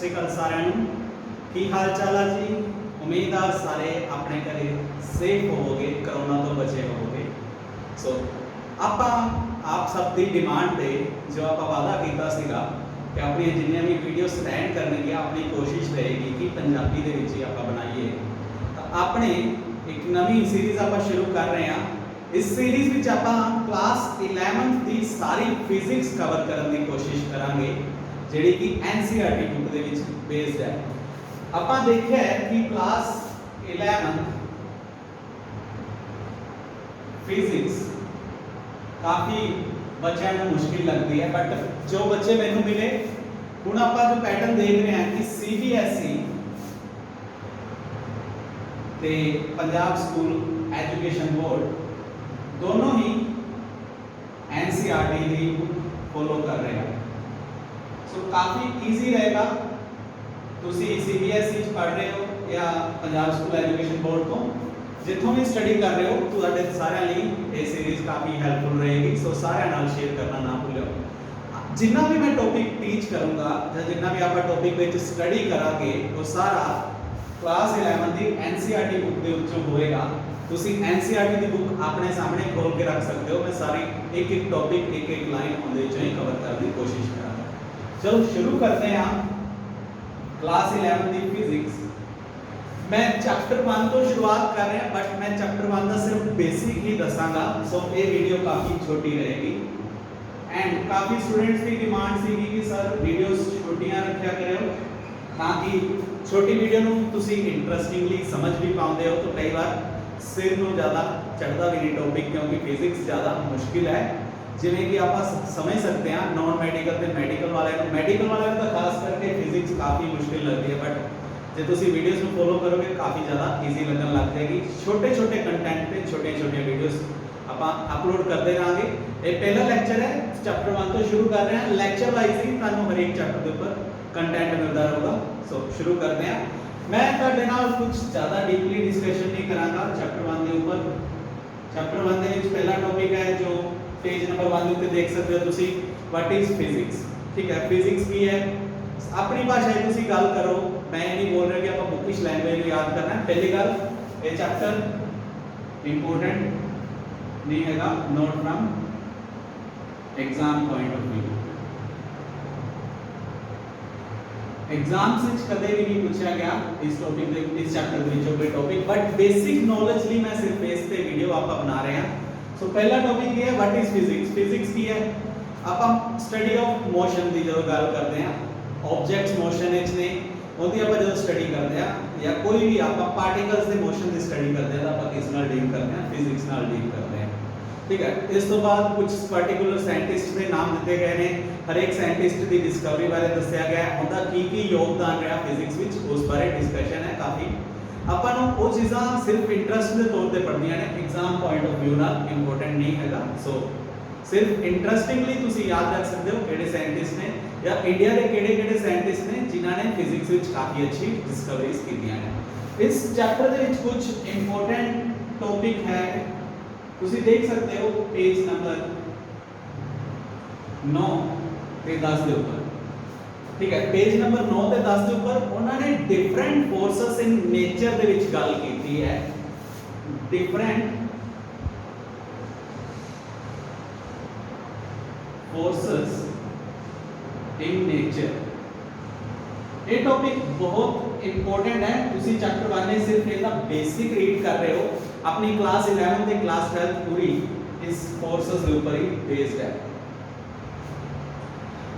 श्री अकाल सारिਆਂ ਨੂੰ ਕੀ ਹਾਲ ਚਾਲ ਆ ਜੀ। उम्मीद आ सारे अपने घरे सेफ होवोगे, करोना तो बचे होवोगे। सो आप सब की डिमांड पे जो आप वादा किया सीगा कि अपनी जिन्नियां भी वीडियो स्टैंड करनगे अपनी कोशिश रहेगी कि पंजाबी दे विच ही आप बनाइए। तो अपने एक नवी सीरीज़ आप शुरू कर रहे हैं। इस सीरीज़ में आप क्लास 11th की सारी फिजिक्स कवर करने की कोशिश करांगे जिहड़ी कि NCERT बुक दे विच बेस्ड है। ਆਪਾਂ देखिए कि क्लास 11 फिजिक्स काफ़ी बच्चों को मुश्किल लगती है, बट जो बच्चे मैंने मिले हुण आप जो पैटर्न देख रहे हैं कि CBSE ते पंजाब स्कूल एजुकेशन बोर्ड दोनों ही NCERT की फॉलो कर रहे हैं। सो काफ़ी ईजी रहेगा। तुसी CBSE पढ़ रहे हो या पंजाब स्कूल एजुकेशन बोर्ड तो जितों भी स्टडी कर रहे हो तो सारे ये सीरीज़ काफ़ी हेल्पफुल रहेगी। सो सारे नाल शेयर करना ना भूलो। जिन्ना भी मैं टॉपिक टीच करूँगा या जिन्ना भी आप टॉपिक में स्टडी करांगे वो सारा क्लास 11 की NCERT बुक के उत्चों होएगा। तुसी NCERT की बुक अपने सामने खोल के रख सकते हो। मैं सारी एक एक टॉपिक एक एक लाइन उनके चो ही कवर करने की कोशिश करूँगा। चलो शुरू करते हैं। क्लास 11 की फिजिक्स मैं चैप्टर 1 तो शुरुआत कर रहे हैं, बट मैं चैप्टर 1 का सिर्फ बेसिक ही दसांगा। सो ये वीडियो काफ़ी छोटी रहेगी एंड काफ़ी स्टूडेंट्स की डिमांड सी कि सर वीडियोस छोटियां रखा करो ताकि छोटी वीडियो में तुसी इंटरेस्टिंगली समझ भी पाते हो। तो कई बार सिर में ज़्यादा चढ़ता भी नहीं टॉपिक, क्योंकि फिजिक्स ज़्यादा मुश्किल है। जिमें कि आप समझ सकते हैं नॉन मेडिकल ते मेडिकल वाले तो खास करके फिजिक्स काफ़ी मुश्किल लगती है, बट जो तुम वीडियोस में फॉलो करोगे काफ़ी ज़्यादा ईजी लगन लग जाएगी। छोटे छोटे कंटेंट पे छोटे छोटे वीडियोस आप अपलोड करते रहेंगे। ये पहला लेक्चर है, चैप्टर 1 तो शुरू कर रहे हैं। लेक्चर वाइज ही तुहानू हर एक चैप्टर के ऊपर कंटेंट मिलता रहेगा। सो शुरू करते हैं। मैं तुहाडे नाल कुछ ज़्यादा डीपली डिस्कशन नहीं करांगा चैप्टर 1 के ऊपर। चैप्टर 1 के पहला टॉपिक है जो पेज नंबर 1 उत्ते देख सकते हो तुसी, व्हाट इज फिजिक्स। ठीक है, फिजिक्स की है अपनी भाषा में तुसी गल करो। मैं नहीं बोल रहा कि आप बुकिश लैंग्वेज याद करना है। पहली गल ये चैप्टर इंपोर्टेंट नहीं हैगा, note from exam point of view. Exam से कदे भी नहीं पूछा गया इस टॉपिक इस चैप्टर के कोई टॉपिक, बट बेसिक नॉलेज लिए मैं सिर्फ इस पे वीडियो आप बना रहे हैं। सो पहला टॉपिक ये है व्हाट इज फिजिक्स। फिजिक्स की है आप स्टडी ऑफ मोशन की जो गल करते हैं, ऑब्जेक्ट्स मोशन ने उनकी आप जो स्टडी करते हैं या कोई भी आप पार्टिकल्स के मोशन की स्टडी करते हैं तो आप किस नाल डील करते हैं, फिजिक्स नाल डील करते हैं। ठीक है, इस तो बाद कुछ पर्टिकुलर साइंटिस्ट के नाम दिए गए हैं। हर एक साइंटिस्ट की डिस्कवरी बारे दसिया गया है, उनका की योगदान रहा फिजिक्स विच, उस बारे डिस्कशन है काफ़ी। ਆਪਾਂ ਨੂੰ ਉਹ ਚੀਜ਼ਾਂ सिर्फ इंटरेस्ट के तौर पर पढ़नियां ने, एग्जाम पॉइंट ऑफ व्यू नाल इंपोर्टेंट नहीं हैगा। सो सिर्फ इंटरेस्टिंगली तुसी याद रख सकते हो किहड़े साइंटिस्ट ने या इंडिया के किहड़े साइंटिस्ट ने जिन्होंने फिजिक्स विच काफ़ी अच्छी डिस्कवरीज कीतियां ने। इस चैप्टर दे विच कुछ इंपोर्टेंट टॉपिक है, तुसी देख सकते हो पेज नंबर 9 ते 10 के ऊपर। ठीक है, पेज नंबर 9 ते 10 के ऊपर उन्होंने डिफरेंट फोर्सेस इन नेचर दे विच गल कीती है। डिफरेंट फोर्सेस इन नेचर ये टॉपिक बहुत इंपॉर्टेंट है। तुसी चैप्टर 1 में सिर्फ इसका बेसिक रीड कर रहे हो। अपनी क्लास 11 ते क्लास 12 पूरी इस फोर्सेस के ऊपर ही बेस्ड है।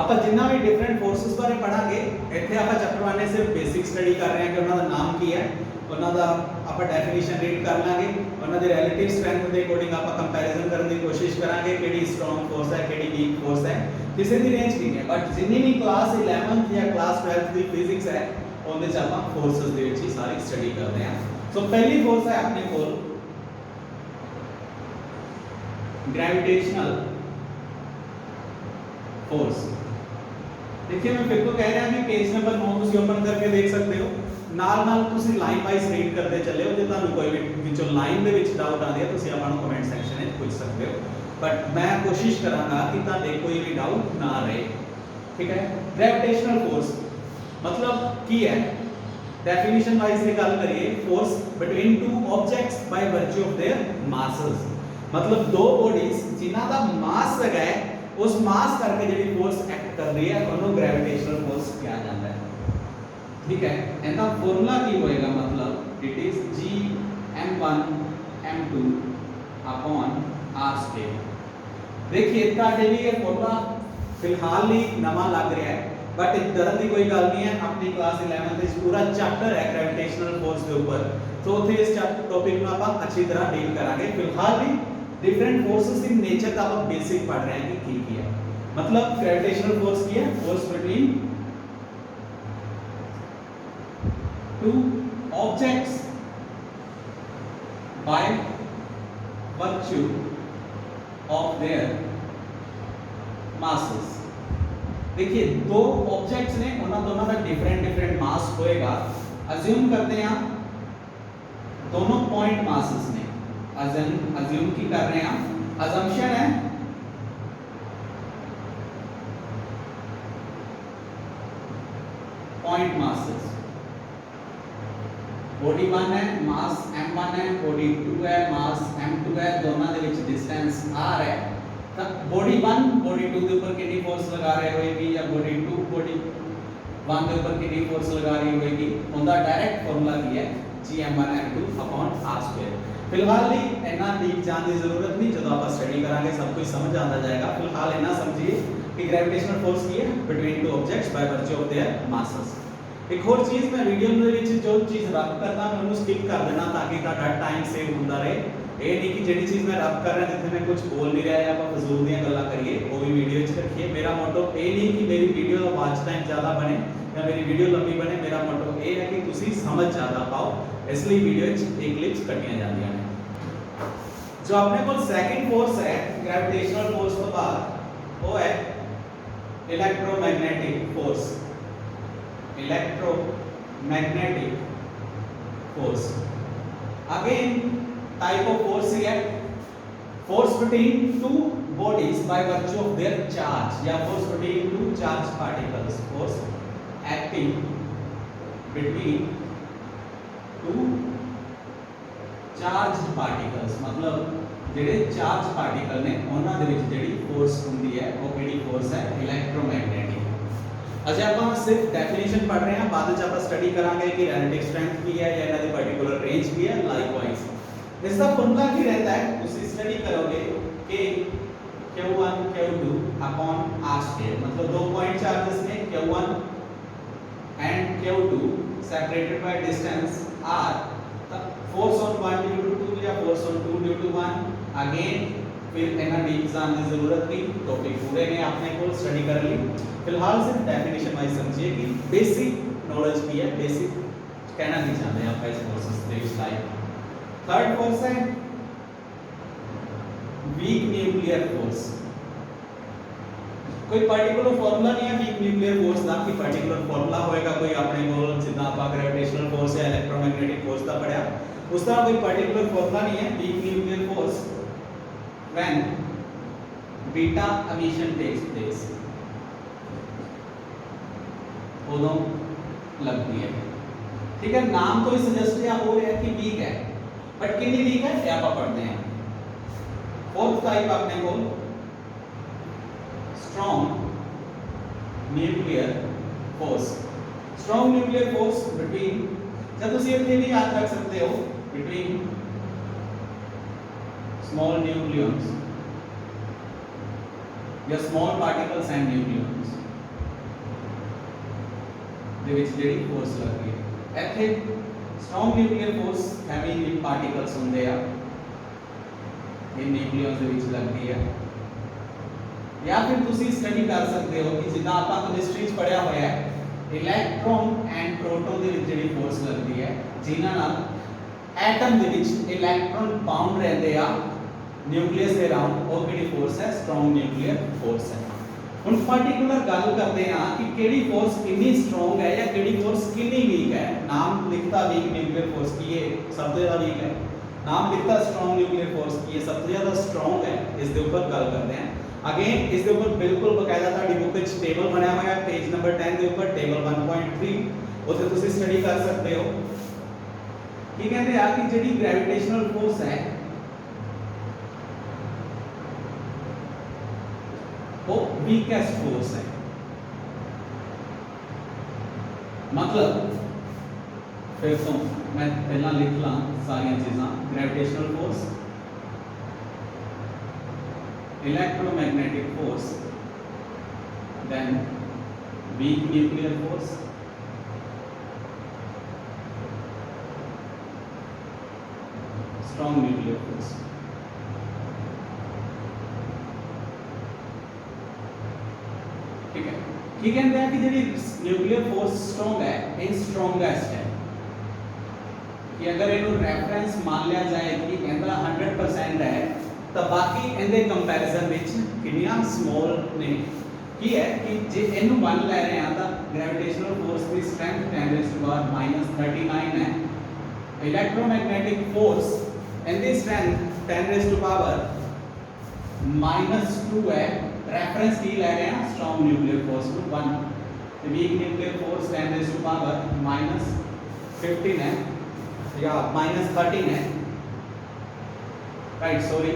आप जिन्ना भी डिफरेंट फोर्सेस बारे पढ़ांगे इत्थे आप चैप्टर 1 में सिर्फ बेसिक स्टडी कर रहे हैं कि उन्होंने नाम की है, उन्होंने आप डेफिनेशन रीड कर लांगे, उन्होंने रिलेटिव स्ट्रेंथ के अकॉर्डिंग आप कंपैरिजन करने की कोशिश करांगे कि स्ट्रॉन्ग फोर्स है कि वीक फोर्स है, किसी की रेंज नहीं है। बट जिन्नी भी क्लास 11th या क्लास 12th की फिजिक्स है उनके आप फोर्सेस के विच ही सारी स्टडी करते हैं। सो पहली फोर्स है अपने कोल ग्रेविटेशनल फोर्स। देखिए मैं फिर तो कह रहा हूं पेज नंबर 9 तुसी ओपन करके देख सकते हो। नाल नाल तुसी लाइन वाइज रीड करते चले हो। जे तुहानू कोई भी विचों लाइन दे विच डाउट आंदी है तुसी आपां नू कमेंट सैक्शन में पूछ सकते हो, बट मैं कोशिश करांगा कि तुहाडे कोई भी डाउट ना रहे। ठीक है, ग्रेविटेशनल फोर्स मतलब की है डेफिनेशन वाइज की गल करिए force between two objects by virtue of their masses मतलब दो बॉडीज जिन्हां दा मास है उस मास करके ਜਿਹੜੀ फोर्स एक्ट कर रही है ਉਹਨੂੰ ग्रेविटेशनल फोर्स किया जाता है ठीक है ਇਹਦਾ ਫਾਰਮੂਲਾ ਕੀ ਹੋਏਗਾ मतलब it is g m1 m2 upon r square देखिए ਤੁਹਾਡੇ ਲਈ ਇਹ ਫਾਰਮੂਲਾ ਫਿਲਹਾਲ ਲਈ ਨਵਾਂ ਲੱਗ ਰਿਹਾ ਹੈ बट डरन की कोई गल नहीं है अपनी क्लास 11th ਵਿੱਚ पूरा चैप्टर है ग्रेविटेशनल फोर्स के ऊपर तो उथे इस टॉपिक ਨੂੰ ਆਪਾਂ अच्छी तरह डील करांगे फिलहाल भी डिफरेंट फोर्सेस इन नेचर का आप बेसिक पढ़ रहे हैं कि की है मतलब ग्रेविटेशनल फोर्स की है force between two objects by virtue of their masses देखिए दो ऑब्जेक्ट्स ने उन्होंने दोनों का डिफरेंट मास होएगा अज्यूम करते हैं दोनों पॉइंट मासेस ने अज्यूम की कर रहे हैं अजम्पशन है पॉइंट मासेस बॉडी 1 है मास m1 है बॉडी 2 है मास m2 है दोनों के बीच डिस्टेंस r है बॉडी 1 बॉडी 2 के ऊपर कितनी फोर्स लगा रही होगी या बॉडी 2 बॉडी 1 के ऊपर कितनी फोर्स लगा रही होगी उनका डायरेक्ट फार्मूला की है gm1 m2 upon r square फिलहाल ही इतना डीप जाने की जरूरत नहीं जो आप स्टडी करांगे सब कुछ समझ आता जाएगा फिलहाल इतना समझिए कि ग्रेविटेशनल फोर्स की है between two objects by virtue of their masses एक और चीज मैं वीडियो में जो चीज रब करना मैं उन्हें स्किप कर देना ताकि टाइम सेव होता रहे ये नहीं कि जी चीज़ मैं रब कर रहा जिथे मैं कुछ बोल नहीं रहा या आप फजूल दी गल्लां करिए वो भी वीडियो रखिए मेरा मोटो ये नहीं कि मेरी वीडियो का वॉच टाइम ज़्यादा बने या मेरी वीडियो लंबी बने मेरा मोटो ये है कि तुसी समझ ज़्यादा पाओ इसलिए वीडियो एक क्लिप्स कटियां जांदियां ने जो अपने को सेकंड फोर्स है ग्रेविटेशनल फोर्स तो बाद वो है electromagnetic force electromagnetic force again type of force है force between two bodies by virtue of their charge या force between two charged particles force acting between two charged particles मतलब ਜਿਹੜੇ charge particle ਨੇ ਉਹਨਾਂ ਦੇ ਵਿੱਚ ਜਿਹੜੀ ਫੋਰਸ ਹੁੰਦੀ ਹੈ ਉਹ ਕਿਹੜੀ ਫੋਰਸ ਹੈ ਇਲੈਕਟ੍ਰੋਮੈਗਨੈਟਿਕ ਅਜੇ ਆਪਾਂ ਸਿਰਫ ਡੈਫੀਨੇਸ਼ਨ ਪੜ੍ਹ ਰਹੇ ਹਾਂ ਬਾਅਦ ਵਿੱਚ ਆਪਾਂ ਸਟੱਡੀ ਕਰਾਂਗੇ ਕਿ ਰੈਲੇਟਿਵ ਸਟਰੈਂਥ ਕੀ ਹੈ ਜਾਂ ਇਹਨਾਂ ਦੀ ਪਾਰਟਿਕੂਲਰ ਰੇਂਜ ਕੀ है लाइकवाइज इसका फॉर्मूला भी रहता है उसे स्टडी करोगे कि Q1 Q2 upon r square मतलब दो पॉइंट चार्जेस ने Q1 and Q2 separated by distance r force on 1 due to 2 या force on 2 due to 1 again फिर एना डीप जानने की जरूरत नहीं टॉपिक पूरे ने आपने को स्टडी कर ली फिलहाल सिर्फ डेफिनेशन वाइज समझिए कि बेसिक नॉलेज की है बेसिक कहना नहीं चाहते आप इस forces they like third force है वीक न्यूक्लियर फोर्स कोई पर्टिकुलर फार्मूला नहीं है वीक न्यूक्लियर फोर्स का कि पर्टिकुलर फार्मूला होएगा कोई अपने को जितना आप ग्रेविटेशनल फोर्स या इलेक्ट्रोमैग्नेटिक फोर्स का पढ़ा उस तरह कोई पर्टिकुलर फार्मूला नहीं है weak nuclear force when beta emission takes place दोनों लगती है ठीक है नाम तो इस सजेस्ट या हो रहा है कि वीक है बट कितनी वीक है क्या आप पढ़ते हैं फोर्थ टाइप आपने को strong nuclear force strong nuclear force between जब तुम ये भी याद रख सकते हो बिटवीन स्मॉल न्यूक्लियस या स्मॉल पार्टिकल्स एंड न्यूक्लियस ਦੇ ਵਿੱਚ ਜਿਹੜੀ ਫੋਰਸ ਲੱਗਦੀ ਹੈ ਇੱਥੇ strong nuclear force heavy particles ਹੁੰਦੇ ਆ ਇਹ ਨਿਊਕਲੀਅਸ ਦੇ ਵਿੱਚ ਲੱਗਦੀ ਹੈ ਜਾਂ ਫਿਰ ਤੁਸੀਂ ਸਟੱਡੀ ਕਰ ਸਕਦੇ ਹੋ ਕਿ ਜਿੱਦਾਂ ਆਪਾਂ ਕੈਮਿਸਟਰੀ ਚ ਪੜਿਆ ਹੋਇਆ ਹੈ ਇਲੈਕਟ੍ਰੋਨ ਐਂਡ ਪ੍ਰੋਟੋਨ ਦੇ ਵਿੱਚ ਜਿਹੜੀ ਫੋਰਸ ਲੱਗਦੀ ਹੈ ਜਿਨ੍ਹਾਂ ਨਾਲ ਐਟਮ ਦੇ ਵਿੱਚ ਇਲੈਕਟ੍ਰੋਨ ਬਾਉਂਡ ਰਹਿੰਦੇ ਆ ਨਿਊਕਲੀਅਸ ਦੇ ਅਰਾਊਂਡ ਉਹ ਕਿਹੜੀ ਫੋਰਸ ਹੈ स्ट्रॉन्ग न्यूक्लियर फोर्स है ਹੁਣ ਪਾਰਟਿਕੂਲਰ ਗੱਲ ਕਰਦੇ ਹਾਂ ਕਿ ਕਿਹੜੀ ਫੋਰਸ ਕਿੰਨੀ ਸਟਰੋਂਗ ਹੈ ਜਾਂ ਕਿਹੜੀ ਫੋਰਸ ਕਿੰਨੀ ਵੀਕ ਹੈ ਨਾਮ ਲਿਖਤਾ ਵੀਕ ਨਿਊਕਲੀਅਰ फोर्स की है सब से ज़्यादा वीक है नाम लिखता स्ट्रॉन्ग न्यूक्लियर फोर्स की है सबसे ज़्यादा स्ट्रॉन्ग है इस दे ऊपर गल करते हैं अगेन इस दे ऊपर बिल्कुल बकायदा ਤੁਹਾਡੀ ਬੁੱਕ ਵਿੱਚ ਟੇਬਲ ਬਣਿਆ ਹੋਇਆ ਹੈ ਪੇਜ ਨੰਬਰ 10 ਦੇ ਉੱਪਰ ਟੇਬਲ 1.3 ਉੱਥੇ ਤੁਸੀਂ ਸਟੱਡੀ ਕਰ ਸਕਦੇ ਹੋ। ਕੀ ਕਹਿੰਦੇ ਆ ਕਿ ਜਿਹੜੀ ਗ੍ਰੈਵਿਟੇਸ਼ਨਲ ਫੋਰਸ ਹੈ वो वीकेस्ट फोर्स है। मतलब फिर तो मैं पहला लिख ला सारी चीज़ा gravitational force, electromagnetic force, then weak nuclear force, strong nuclear force. ठीक है, की कहते हैं कि जी न्यूक्लियर फोर्स स्ट्रॉन्ग है, ये स्ट्रॉन्गेस्ट है कि अगर इनू रेफरेंस मान लिया जाए कि कहता 100% है तो बाकी इनके कंपैरिजन विच कितनियां स्मॉल ने की है कि जे इनू 1 ले रहे हैं तो ग्रेविटेशनल फोर्स की स्ट्रेंथ 10⁻39 है। इलेक्ट्रोमैग्नेटिक फोर्स इनकी स्ट्रेंथ 10⁻⁻2 है। रेफरेंस की ले रहे हैं स्ट्रॉन्ग न्यूक्लियर फोर्स को 1, वीक न्यूक्लियर फोर्स 10⁻15 है या -13 है, राइट सॉरी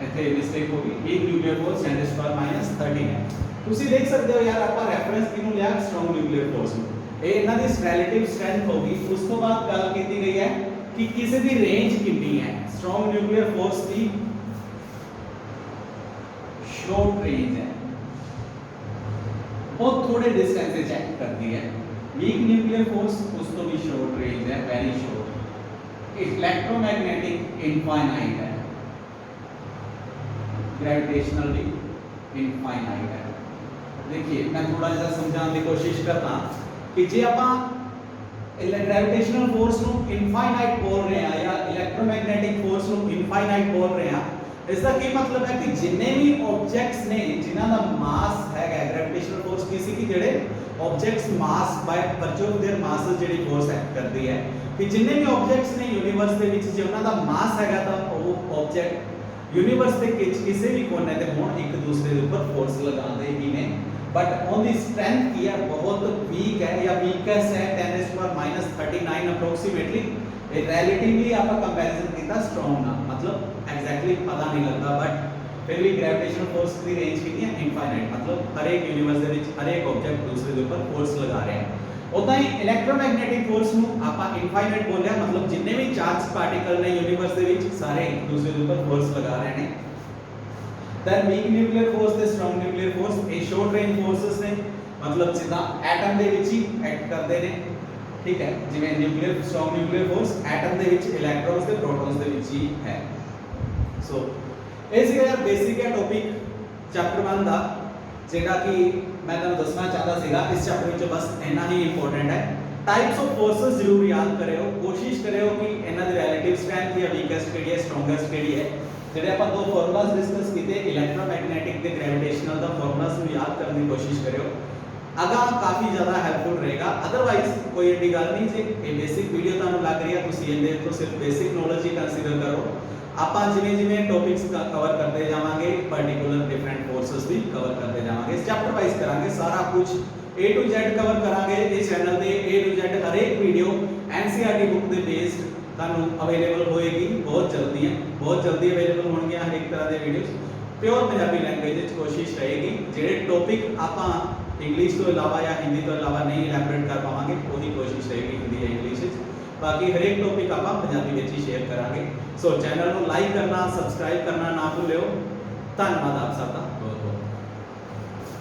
इतने मिस्टेक होगी, वीक न्यूक्लियर फोर्स 10⁻13 है। तुसी देख सकते हो यार आप रेफरेंस किनु लिया स्ट्रॉन्ग न्यूक्लियर फोर्स को, ये इन्हां दी रिलेटिव स्ट्रेंथ होगी। उस तो बाद गल कीती गई है कि किसी दी रेंज कितनी है। स्ट्रॉन्ग न्यूक्लियर फोर्स की शॉर्ट रेंज है, बहुत थोड़े डिस्टेंस से चेक करती है। वीक न्यूक्लियर फोर्स उस तो भी शॉर्ट रेंज है, वेरी शॉर्ट। इलेक्ट्रोमैग्नेटिक इनफाइनाइट है, ग्रेविटेशनल भी इनफाइनाइट है। देखिए मैं थोड़ा सा समझाने की कोशिश करता कि जे ਆਪਾਂ ग्रेविटेशनल फोर्स ਨੂੰ इनफाइनाइट बोल रहे हैं या इलेक्ट्रोमैग्नेटिक फोर्स ਨੂੰ इनफाइनाइट बोल रहे हैं, इसका की मतलब है कि जिन्ने भी ऑब्जेक्ट्स ने जिन्हां दा मास है ग्रेविटेशनल फोर्स किसी की जेड़े objects mass by virtue of their mass जेड़ी फोर्स एक्ट करती है कि जिन्ने भी ऑब्जेक्ट्स ने यूनिवर्स दे विच जे उन्हां दा मास हैगा तां वो ऑब्जेक्ट यूनिवर्स दे किसी भी कोने ते होण एक दूसरे के ऊपर फोर्स लगाते ही ने, बट ऑन दी स्ट्रेंथ की है बहुत वीक है या वीकेस्ट है 10⁻39 अप्रोक्सीमेटली। रिलेटिवली आप कंपैरिजन किया स्ट्रॉन्ग ना, मतलब एग्जैक्टली पता नहीं लगता, बट फिर भी ग्रेविटेशनल फोर्स की रेंज कितनी है इनफाइनाइट, मतलब हर एक यूनिवर्स दे विच हर एक ऑब्जेक्ट दूसरे के ऊपर फोर्स लगा रहे हैं। उदा ही इलेक्ट्रोमैग्नेटिक फोर्स नु आपा इनफाइनाइट बोलिया, मतलब जिन्ने भी चार्ज पार्टिकल ने यूनिवर्स दे विच सारे एक दूसरे के ऊपर फोर्स लगा रहे हैं। दैन वीक न्यूक्लियर फोर्स ते स्ट्रॉन्ग न्यूक्लियर फोर्स ए शॉर्ट रेंज फोर्सेस ने, मतलब सीधा एटम दे विच ही एक्ट करते हैं। ठीक है, जिवें nuclear strong nuclear force atom दे विच इलेक्ट्रॉन्स ते प्रोटॉन्स दे विच ही है। सो इस यार बेसिक है टॉपिक चैप्टर 1 दा, जेड़ा कि मैं तुहानू दसना चाहता सीगा। इस चैप्टर विच बस इतना ही इंपॉर्टेंट है। टाइप्स ऑफ फोर्सेस जरूर याद करियो, कोशिश करियो कि इन्हां दी रिलेटिव स्ट्रेंथ या वीकेस्ट केड़ी है स्ट्रॉन्गेस्ट केड़ी है। जेडे आप दो फार्मूलास डिस्कस कीते इलेक्ट्रोमैग्नेटिक ते ग्रेविटेशनल दा फार्मूलास नू याद करने की कोशिश करियो, अगा काफ़ी ज़्यादा हेल्पफुल रहेगा। अदरवाइज कोई एडी गल नहीं जे ये बेसिक वीडियो तुहानू लग रही है तुसीं इहदे तो सिर्फ बेसिक नॉलेज ही कंसीडर करो। आपां जिवें जिवें टॉपिक्स कवर करते जावांगे पर्टिकुलर डिफरेंट फोर्सेस भी कवर करते जावांगे, चैप्टर वाइज करांगे, सारा कुछ A to Z कवर करांगे। इस चैनल पे A to Z हर एक वीडियो NCERT बुक दे बेस्ड तुहानू अवेलेबल होएगी, बहुत जल्दी अवेलेबल होणगे हर एक तरह के videos. Pure Punjabi language which कोशिश रहेगी, जेडे टॉपिक आपां इंग्लिश तो अलावा या हिंदी तो अलावा नहीं इलैबोरेट कर पावांगे वही कोशिश रहेगी हिंदी या इंग्लिश विच, बाकी हर एक टॉपिक आपां पंजाबी विच ही शेयर करांगे। सो चैनल को लाइक करना सब्सक्राइब करना ना भूलियो। धन्यवाद आप सबका बहुत बहुत।